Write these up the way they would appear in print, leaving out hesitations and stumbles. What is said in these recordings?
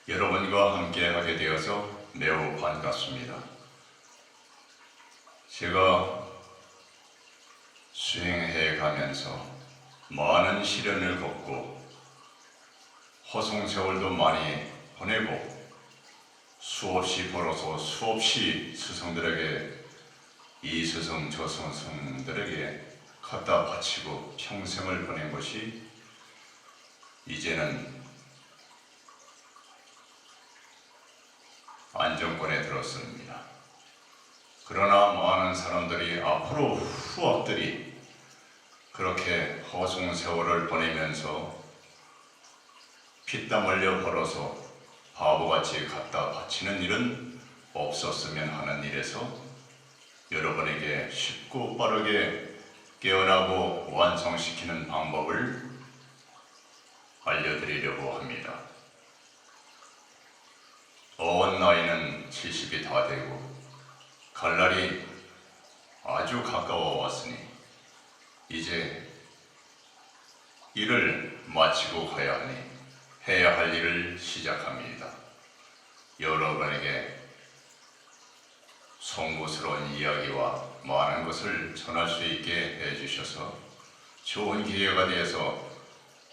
여러분과 함께 하게 되어서 매우 반갑습니다. 제가 수행해 가면서 많은 시련을 겪고 허송세월도 많이 보내고 수없이 벌어서 수없이 스승들에게 이 스승 저 스승들에게 갖다 바치고 평생을 보낸 것이 이제는 안정권에 들었습니다. 그러나 많은 사람들이 앞으로 후학들이 그렇게 허송세월을 보내면서 피땀 흘려 벌어서 바보같이 갖다 바치는 일은 없었으면 하는 일에서 여러분에게 쉽고 빠르게 깨어나고 완성시키는 방법을 알려드리려고 합니다. 어언 나이는 70이 다 되고 갈 날이 아주 가까워 왔으니 이제 일을 마치고 가야 하니 해야 할 일을 시작합니다. 여러분에게 송구스러운 이야기와 많은 것을 전할 수 있게 해주셔서 좋은 기회가 되어서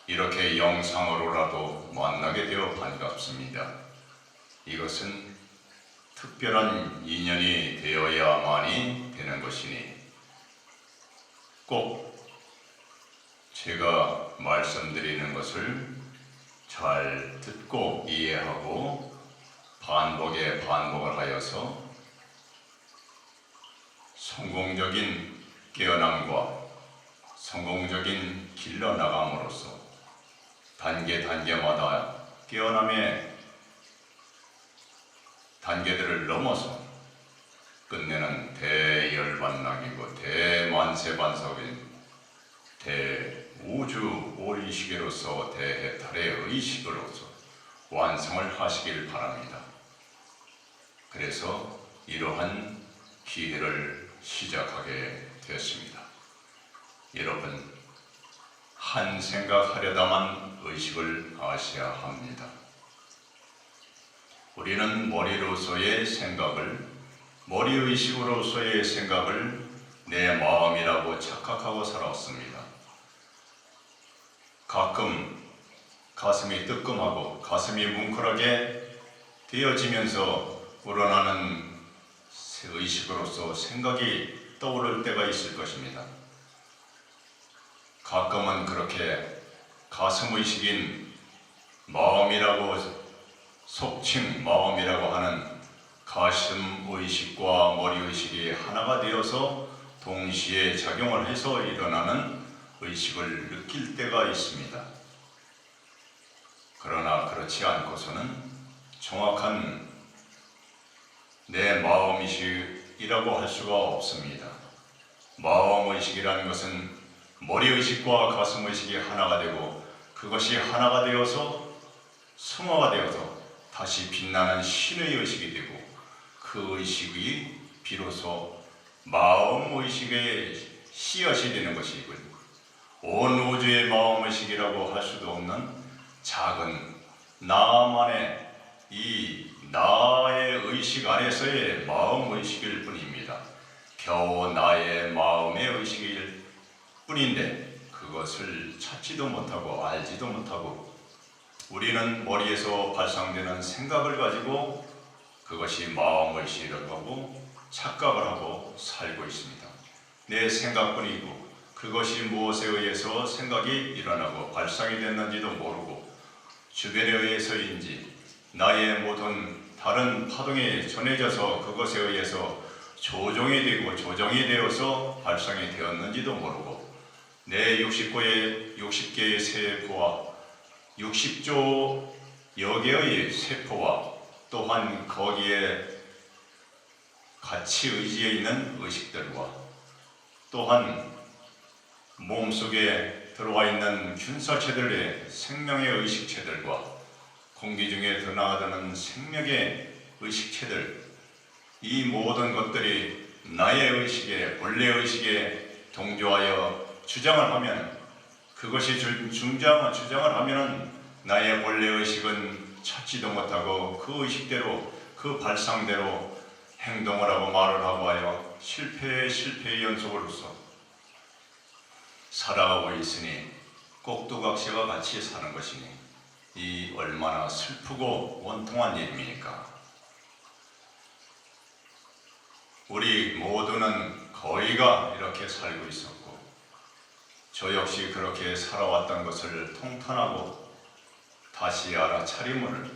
이렇게 영상으로라도 만나게 되어 반갑습니다. 이것은 특별한 인연이 되어야만이 되는 것이니 꼭 제가 말씀드리는 것을 잘 듣고 이해하고 반복에 반복을 하여서 성공적인 깨어남과 성공적인 길러 나감으로써 단계마다 깨어남의 단계들을 넘어서 끝내는 대열반락이고 대만세반석인 대우주 오의식으로서 대해탈의 의식으로서 완성을 하시길 바랍니다. 그래서 이러한 기회를 시작하게 되었습니다. 여러분, 한 생각하려다만 의식을 하셔야 합니다. 우리는 머리로서의 생각을, 머리의식으로서의 생각을 내 마음이라고 착각하고 살았습니다. 가끔 가슴이 뜨끔하고 가슴이 뭉클하게 되어지면서 우러나는 의식으로서 생각이 떠오를 때가 있을 것입니다. 가끔은 그렇게 가슴의식인 마음이라고 속칭 마음이라고 하는 가슴의식과 머리의식이 하나가 되어서 동시에 작용을 해서 일어나는 의식을 느낄 때가 있습니다. 그러나 그렇지 않고서는 정확한 내 마음의식이라고 할 수가 없습니다. 마음의식이라는 것은 머리의식과 가슴의식이 하나가 되고 그것이 하나가 되어서 승화가 되어서 다시 빛나는 신의 의식이 되고 그 의식이 비로소 마음의식의 씨앗이 되는 것이고요. 온 우주의 마음의식이라고 할 수도 없는 작은 나만의 이 나의 의식 안에서의 마음의식일 뿐입니다. 겨우 나의 마음의 의식일 뿐인데 그것을 찾지도 못하고 알지도 못하고 우리는 머리에서 발상되는 생각을 가지고 그것이 마음의식이라고 하고 착각을 하고 살고 있습니다. 내 생각뿐이고 그것이 무엇에 의해서 생각이 일어나고 발상이 됐는지도 모르고 주변에 의해서인지 나의 모든 다른 파동이 전해져서 그것에 의해서 조종이 되고 조정이 되어서 발상이 되었는지도 모르고 내 60개의 세포와 60조 여개의 세포와 또한 거기에 같이 의지해 있는 의식들과 또한 몸속에 들어와 있는 균사체들의 생명의 의식체들과 공기 중에 드나드는 생명의 의식체들, 이 모든 것들이 나의 의식에, 본래 의식에 동조하여 주장을 하면 그것이 주장을 하면 나의 본래 의식은 찾지도 못하고 그 의식대로 그 발상대로 행동을 하고 말을 하고 하여 실패의 연속으로서 살아가고 있으니 꼭두각시와 같이 사는 것이니 이 얼마나 슬프고 원통한 일입니까? 우리 모두는 거의가 이렇게 살고 있었고 저 역시 그렇게 살아왔던 것을 통탄하고 다시 알아차림을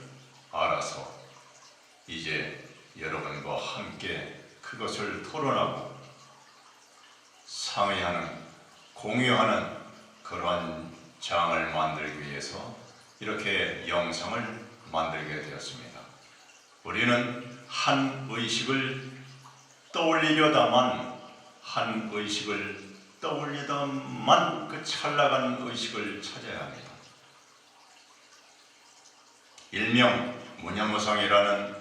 알아서 이제 여러분과 함께 그것을 토론하고 상의하는, 공유하는 그러한 장을 만들기 위해서 이렇게 영상을 만들게 되었습니다. 우리는 한 의식을 떠올리려다만 그 찰나간 의식을 찾아야 합니다. 일명 무념무상이라는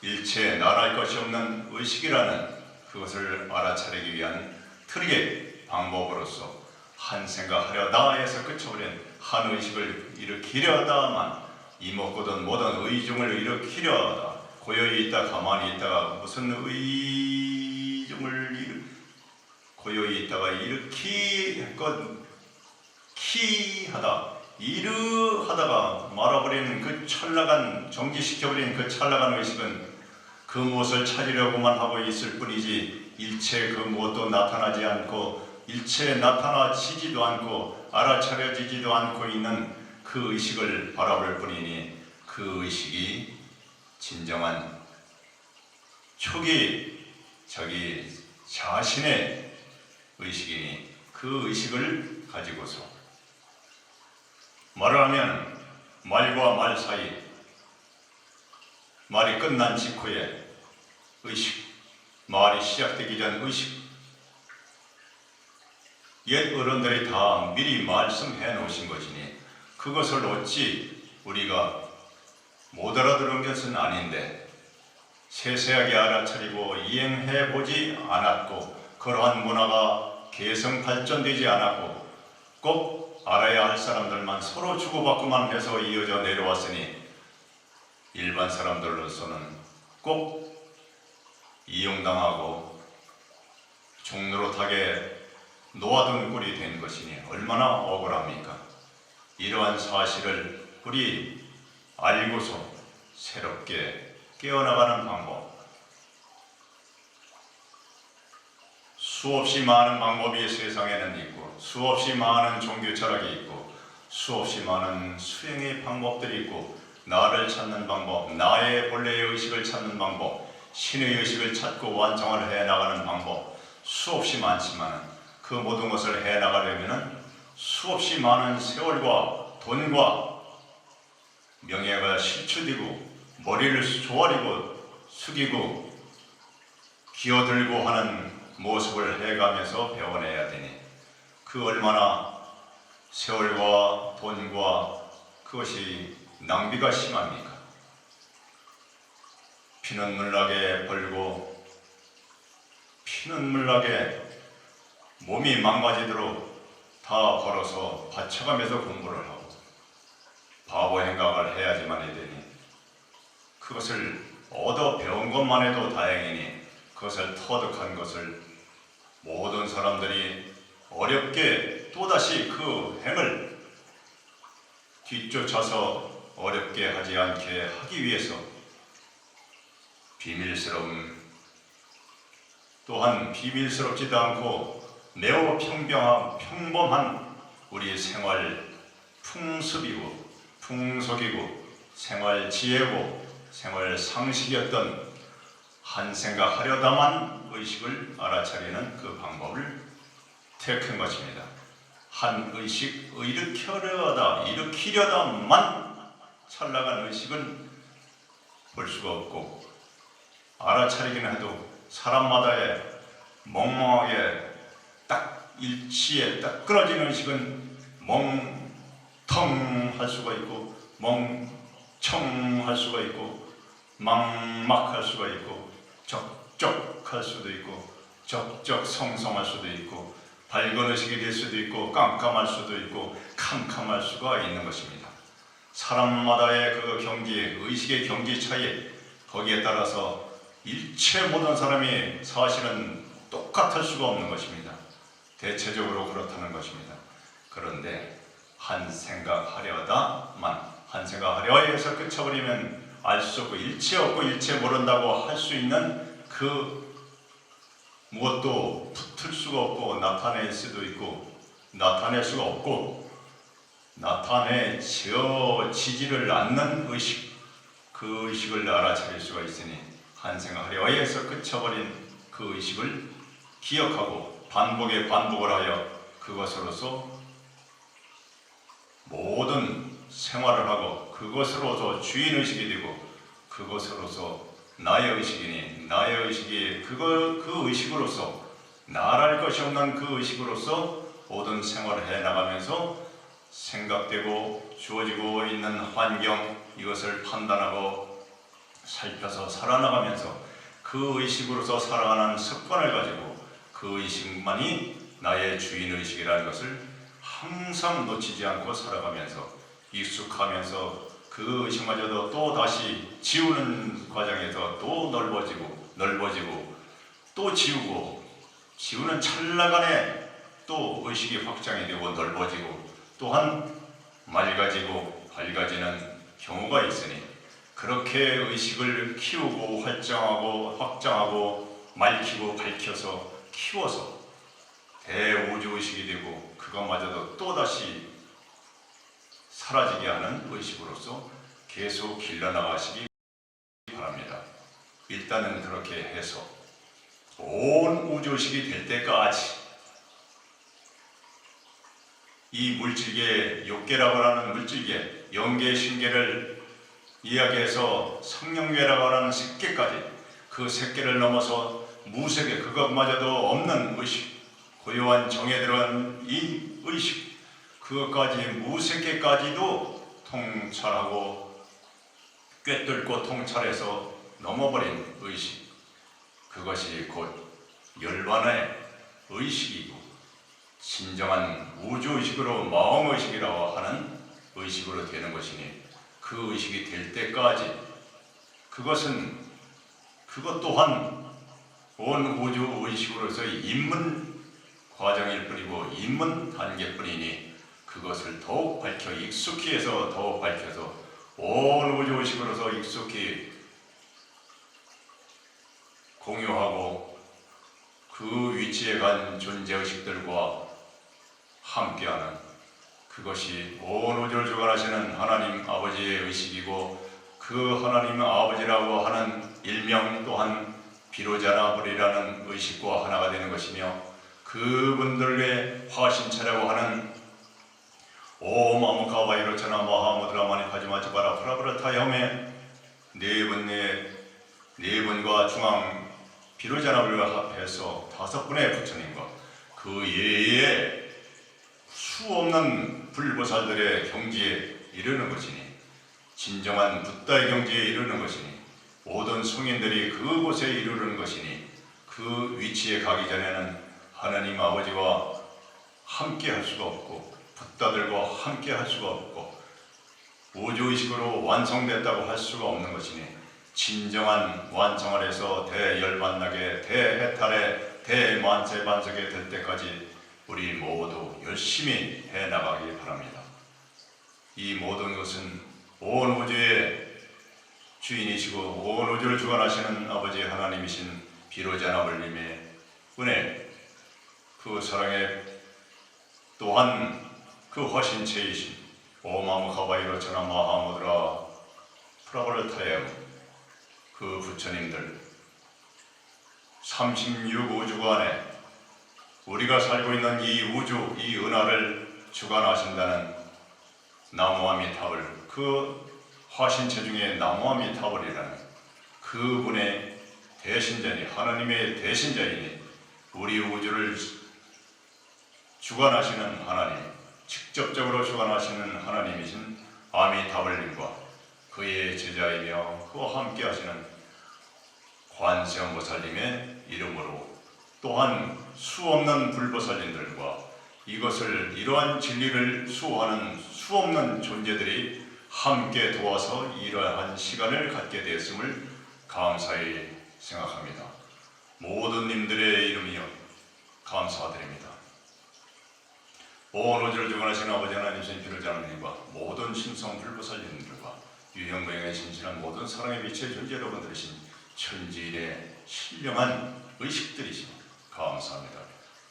일체 나랄 것이 없는 의식이라는 그것을 알아차리기 위한 트릭의 방법으로서 한 생각하려다 해서 그쳐버린 한 의식을 일으키려다만 이먹고든 뭐든 의중을 일으키려다 고요히 있다 가만히 있다가 무슨 의중을 고요히 있다가 이르하다가 말아버리는 그 찰나간 정지시켜버리는 그 찰나간 의식은 그 무엇을 찾으려고만 하고 있을 뿐이지 일체 그 무엇도 나타나지 않고 일체 나타나지지도 않고 알아차려지지도 않고 있는 그 의식을 바라볼 뿐이니 그 의식이 진정한 초기 자기 자신의 의식이니 그 의식을 가지고서 말을 하면 말과 말 사이 말이 끝난 직후에 의식, 말이 시작되기 전 의식 옛 어른들이 다 미리 말씀해 놓으신 것이니 그것을 어찌 우리가 못 알아들은 것은 아닌데 세세하게 알아차리고 이행해 보지 않았고 그러한 문화가 개성 발전되지 않았고 꼭 알아야 할 사람들만 서로 주고받고만 해서 이어져 내려왔으니 일반 사람들로서는 꼭 이용당하고 종노릇하게 놓아둔 꼴이 된 것이니 얼마나 억울합니까? 이러한 사실을 우리 알고서 새롭게 깨어나가는 방법, 수없이 많은 방법이 세상에는 있고 수없이 많은 종교 철학이 있고 수없이 많은 수행의 방법들이 있고 나를 찾는 방법, 나의 본래의 의식을 찾는 방법, 신의 의식을 찾고 완성을 해나가는 방법 수없이 많지만 그 모든 것을 해나가려면 수없이 많은 세월과 돈과 명예가 실추되고 머리를 조아리고 숙이고 기어들고 하는 모습을 해가면서 배워내야 되니 그 얼마나 세월과 돈과 그것이 낭비가 심합니까? 피는 물나게 벌고 피는 물나게 몸이 망가지도록 다 벌어서 바쳐가면서 공부를 하고 바보 행각을 해야지만 되니 그것을 얻어 배운 것만 해도 다행이니 그것을 터득한 것을 모든 사람들이 어렵게 또다시 그 행을 뒤쫓아서 어렵게 하지 않게 하기 위해서 비밀스러움 또한 비밀스럽지도 않고 매우 평범한 우리 생활 풍습이고 풍속이고 생활 지혜고 생활 상식이었던 한 생각하려다만 의식을 알아차리는 그 방법을 택한 것입니다. 한 의식 일으키려다만 찰나간 의식은 볼 수가 없고 알아차리긴 해도 사람마다의 멍멍하게 딱 일치에 딱 끊어지는 의식은 멍텅할 수가 있고 멍청할 수가 있고 막막할 수가 있고 적적할 수도 있고 적적성성할 수도 있고 밝은 의식이 될 수도 있고 깜깜할 수도 있고 캄캄할 수가 있는 것입니다. 사람마다의 그 경지, 의식의 경지 차이, 거기에 따라서 일체 모든 사람이 사실은 똑같을 수가 없는 것입니다. 대체적으로 그렇다는 것입니다. 그런데 한 생각하려다만, 한 생각하려 해서 그쳐버리면 알 수 없고 일체 없고 일체 모른다고 할 수 있는 그 무엇도 붙을 수가 없고 나타낼 수도 있고 나타낼 수가 없고 나타내지지를 않는 의식, 그 의식을 알아차릴 수가 있으니 한 생각하려 해서 그쳐버린 그 의식을 기억하고 반복에 반복을 하여 그것으로서 모든 생활을 하고 그것으로서 주인의식이 되고 그것으로서 나의 의식이니 나의 의식이 그 의식으로서 나랄 것이 없는 그 의식으로서 모든 생활을 해나가면서 생각되고 주어지고 있는 환경, 이것을 판단하고 살펴서 살아나가면서 그 의식으로서 살아가는 습관을 가지고 그 의식만이 나의 주인의식이라는 것을 항상 놓치지 않고 살아가면서 익숙하면서 그 의식마저도 또 다시 지우는 과정에서 또 넓어지고 또 지우는 찰나간에 또 의식이 확장이 되고 넓어지고 또한 맑아지고 밝아지는 경우가 있으니 그렇게 의식을 키우고 확장하고 맑히고 밝혀서 키워서 대우주의식이 되고 그것마저도 또다시 사라지게 하는 의식으로서 계속 길러나가시기 바랍니다. 일단은 그렇게 해서 온 우주의식이 될 때까지 이 물질계, 욕계라고 하는 물질계, 영계, 신계를 이야기해서 성령계라고 하는 색계까지 그 색계를 넘어서 무색계, 그것마저도 없는 의식, 고요한 정에 들어간 이 의식, 그것까지 무색계까지도 통찰하고 꿰뚫고 통찰해서 넘어버린 의식, 그것이 곧 열반의 의식이고 진정한 우주의식으로 마음의식이라고 하는 의식으로 되는 것이니 그 의식이 될 때까지 그것 또한 온 우주의식으로서의 입문 과정일 뿐이고 입문 단계뿐이니 그것을 더욱 밝혀 익숙히 해서 더욱 밝혀서 온 우주의식으로서 익숙히 공유하고 그 위치에 간 존재의식들과 함께하는 그것이 온 우주를 주관하시는 하나님 아버지의 의식이고 그 하나님 아버지라고 하는 일명 또한 비로자나 버리라는 의식과 하나가 되는 것이며 그분들의 화신체라고 하는 옴 아무카바이로차나 마하무드라마니 파지마치바라 프라브라타염의 네 분과 중앙 비로자나를 합해서 5분의 부처님과 그 예의 수없는 불보살들의 경지에 이르는 것이니 진정한 붓다의 경지에 이르는 것이니 모든 성인들이 그곳에 이르는 것이니 그 위치에 가기 전에는 하나님 아버지와 함께 할 수가 없고 붓다들과 함께 할 수가 없고 우주의식으로 완성됐다고 할 수가 없는 것이니 진정한 완성을 해서 대열반나게 대해탈에 대만세반석에 될 때까지 우리 모두 열심히 해나가기 바랍니다. 이 모든 것은 온 우주의 주인이시고 온 우주를 주관하시는 아버지 하나님이신 비로자나불님의 은혜, 그 사랑에 또한 그 화신체이신 오마무카바이로차나 마하무드라 프라볼타엠 그 부처님들 36우주간에 우리가 살고 있는 이 우주, 이 은하를 주관하신다는 나무아미타불, 그 화신체 중에 나무아미타불이라는 그분의 대신자니 하나님의 대신자이니 우리 우주를 주관하시는 하나님, 직접적으로 주관하시는 하나님이신 아미타불님과 그의 제자이며 그와 함께 하시는 관세음보살님의 이름으로 또한 수없는 불보살님들과 이러한 진리를 수호하는 수없는 존재들이 함께 도와서 이러한 시간을 갖게 되었음을 감사히 생각합니다. 모든 님들의 이름이여 감사드립니다. 온 우주를 주관하신 아버지 하나님 신피를 자님과 모든 신성 불보살님들과 유형무형의 신실한 모든 사랑의 빛의 존재 여러분들이신 천지일의 신령한 의식들이시오 감사합니다.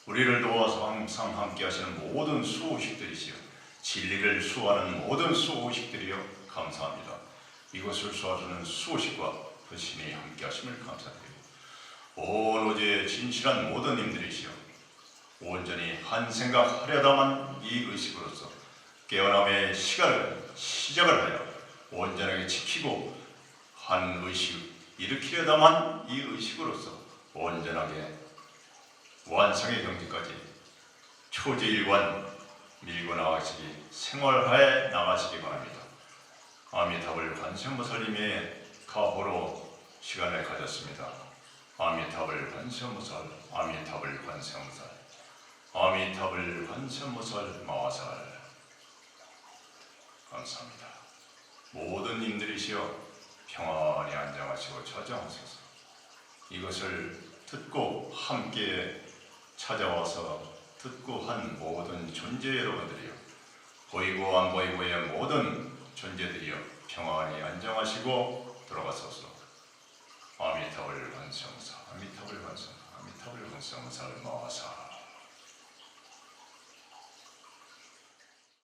우리를 도와서 항상 함께 하시는 모든 수호식들이시오 진리를 수호하는 모든 수호식들이여 감사합니다. 이것을 수호하시는 수호식과 그 신이 함께 하심을 감사드립니다. 온 우주의 진실한 모든 님들이시여 온전히 한 생각하려다만 이 의식으로서 깨어남의 시작을 하여 온전하게 지키고 한 의식 일으키려다만 이 의식으로서 온전하게 완성의 경지까지 초제일관 밀고 나가시기 생활하에 나가시기 바랍니다. 아미타불 관세음보살님의 가호로 시간을 가졌습니다. 아미타불 관세음보살, 아미타불 관세음보살, 아미타불 관세음보살 마와살. 감사합니다. 모든 님들이시여 평안히 안정하시고 자정하소서. 이것을 듣고 함께 찾아와서 듣고 한 모든 존재 여러분들이여 보이고 안 보이고의 모든 존재들이여 평안히 안정하시고 돌아가소서. 아미타불 관세음보살, 아미타불 관세음보살, 아미타불 관세음보살 마와살.